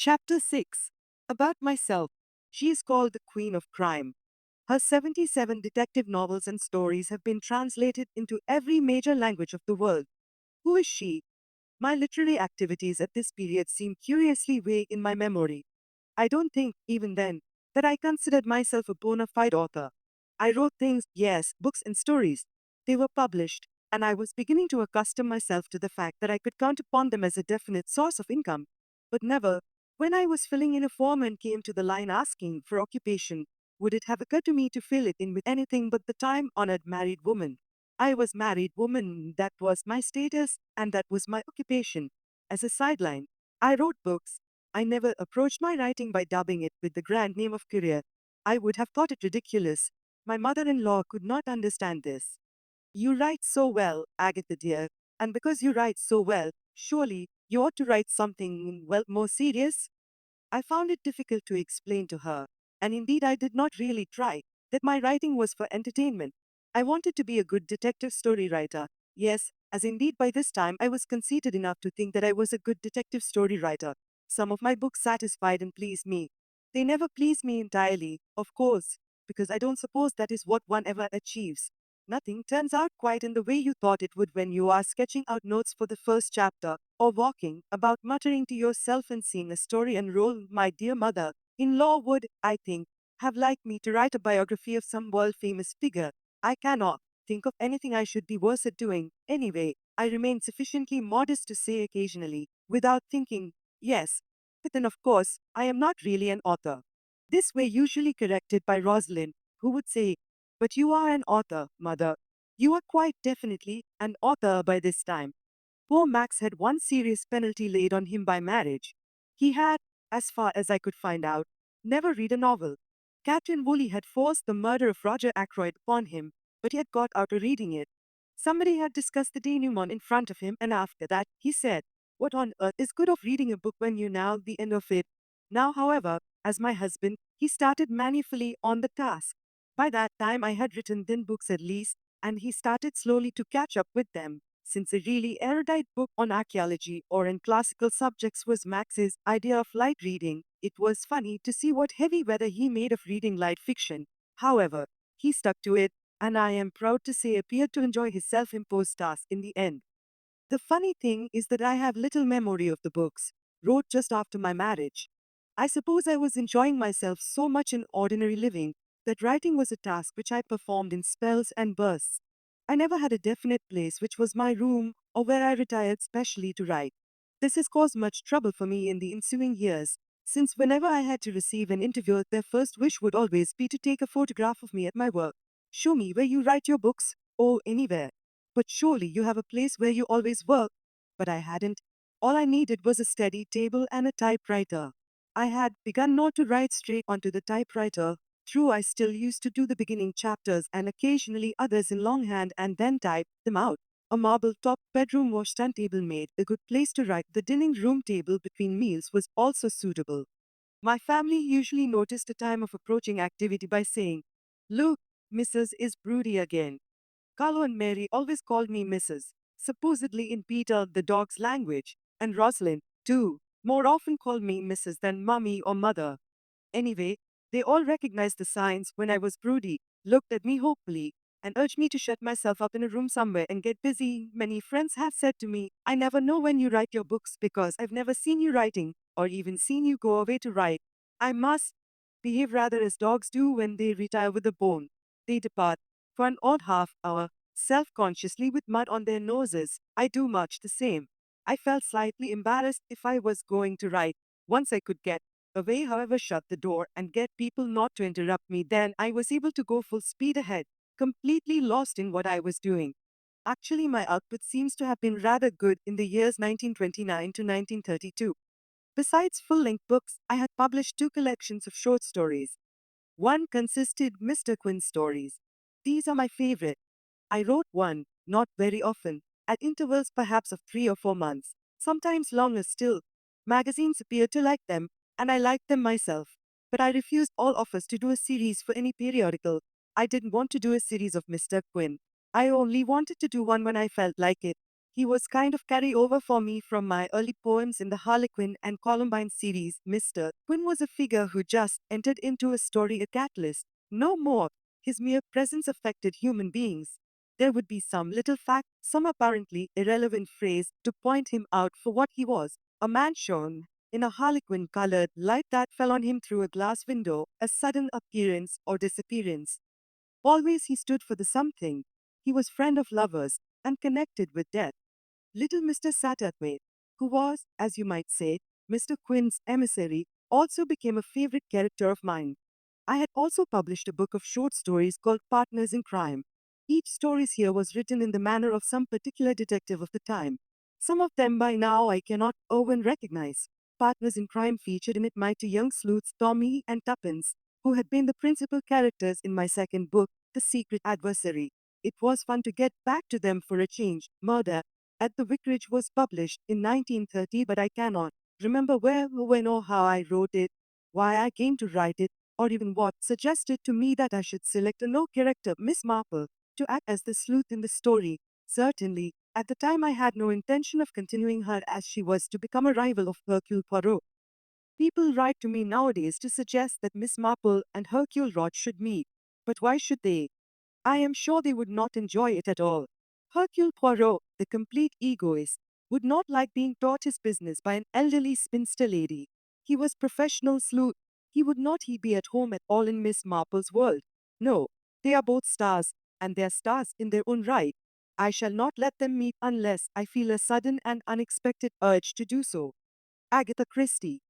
Chapter 6. About myself. She is called the Queen of Crime. Her 77 detective novels and stories have been translated into every major language of the world. Who is she? My literary activities at this period seem curiously vague in my memory. I don't think, even then, that I considered myself a bona fide author. I wrote things, yes, books and stories. They were published, and I was beginning to accustom myself to the fact that I could count upon them as a definite source of income. But never, when I was filling in a form and came to the line asking for occupation, would it have occurred to me to fill it in with anything but the time honored married woman. I was married woman, that was my status, and that was my occupation. As a sideline, I wrote books. I never approached my writing by dubbing it with the grand name of career. I would have thought it ridiculous. My mother-in-law could not understand this. You write so well, Agatha dear, and because you write so well, surely you ought to write something, well, more serious. I found it difficult to explain to her, and indeed I did not really try, that my writing was for entertainment. I wanted to be a good detective story writer. Yes, as indeed by this time I was conceited enough to think that I was a good detective story writer. Some of my books satisfied and pleased me. They never pleased me entirely, of course, because I don't suppose that is what one ever achieves. Nothing turns out quite in the way you thought it would when you are sketching out notes for the first chapter, or walking about muttering to yourself and seeing a story unroll. My dear mother in law would, I think, have liked me to write a biography of some world famous figure. I cannot think of anything I should be worse at doing. Anyway, I remain sufficiently modest to say occasionally, without thinking, yes, but then of course, I am not really an author. This way usually corrected by Rosalind, who would say, but you are an author, mother. You are quite definitely an author by this time. Poor Max had one serious penalty laid on him by marriage. He had, as far as I could find out, never read a novel. Captain Woolley had forced the murder of Roger Ackroyd upon him, but he had got out of reading it. Somebody had discussed the denouement in front of him, and after that, he said, what on earth is good of reading a book when you know the end of it? Now, however, as my husband, he started manfully on the task. By that time, I had written 10 books at least, and he started slowly to catch up with them. Since a really erudite book on archaeology or in classical subjects was Max's idea of light reading, it was funny to see what heavy weather he made of reading light fiction. However, he stuck to it, and I am proud to say appeared to enjoy his self-imposed task in the end. The funny thing is that I have little memory of the books, wrote just after my marriage. I suppose I was enjoying myself so much in ordinary living that writing was a task which I performed in spells and bursts. I never had a definite place which was my room or where I retired specially to write. This has caused much trouble for me in the ensuing years, since whenever I had to receive an interviewer, their first wish would always be to take a photograph of me at my work. Show me where you write your books, or anywhere. But surely you have a place where you always work. But I hadn't. All I needed was a steady table and a typewriter. I had begun not to write straight onto the typewriter. True, I still used to do the beginning chapters and occasionally others in longhand and then type them out. A marble-top bedroom washstand table made a good place to write. The dining room table between meals was also suitable. My family usually noticed a time of approaching activity by saying, look, Mrs. is broody again. Carlo and Mary always called me Mrs., supposedly in Peter the dog's language, and Rosalind, too, more often called me Mrs. than Mummy or Mother. Anyway, they all recognized the signs when I was broody, looked at me hopefully, and urged me to shut myself up in a room somewhere and get busy. Many friends have said to me, I never know when you write your books because I've never seen you writing, or even seen you go away to write. I must behave rather as dogs do when they retire with a bone. They depart for an odd half hour, self-consciously with mud on their noses. I do much the same. I felt slightly embarrassed if I was going to write. Once I could get away, however, shut the door and get people not to interrupt me, then I was able to go full speed ahead, completely lost in what I was doing. Actually, my output seems to have been rather good in the years 1929 to 1932. Besides full-length books, I had published two collections of short stories. One consisted Mr. Quinn stories. These are my favorite. I wrote one, not very often, at intervals perhaps of 3 or 4 months, sometimes longer still. Magazines appeared to like them, and I liked them myself. But I refused all offers to do a series for any periodical. I didn't want to do a series of Mr. Quinn. I only wanted to do one when I felt like it. He was kind of carryover for me from my early poems in the Harlequin and Columbine series. Mr. Quinn was a figure who just entered into a story, a catalyst. No more. His mere presence affected human beings. There would be some little fact, some apparently irrelevant phrase to point him out for what he was, a man shone in a harlequin colored light that fell on him through a glass window, a sudden appearance or disappearance. Always he stood for the something. He was friend of lovers and connected with death. Little Mr. Satterthwaite, who was, as you might say, Mr. Quinn's emissary, also became a favorite character of mine. I had also published a book of short stories called Partners in Crime. Each story here was written in the manner of some particular detective of the time. Some of them by now I cannot even recognize. Partners in Crime featured in it my two young sleuths, Tommy and Tuppence, who had been the principal characters in my second book, The Secret Adversary. It was fun to get back to them for a change. Murder at the Vicarage was published in 1930, but I cannot remember where, when, or how I wrote it, why I came to write it, or even what suggested to me that I should select a no character, Miss Marple, to act as the sleuth in the story. Certainly, at the time I had no intention of continuing her as she was to become a rival of Hercule Poirot. People write to me nowadays to suggest that Miss Marple and Hercule Roch should meet. But why should they? I am sure they would not enjoy it at all. Hercule Poirot, the complete egoist, would not like being taught his business by an elderly spinster lady. He was professional sleuth. He would not he be at home at all in Miss Marple's world. No, they are both stars, and they are stars in their own right. I shall not let them meet unless I feel a sudden and unexpected urge to do so. Agatha Christie.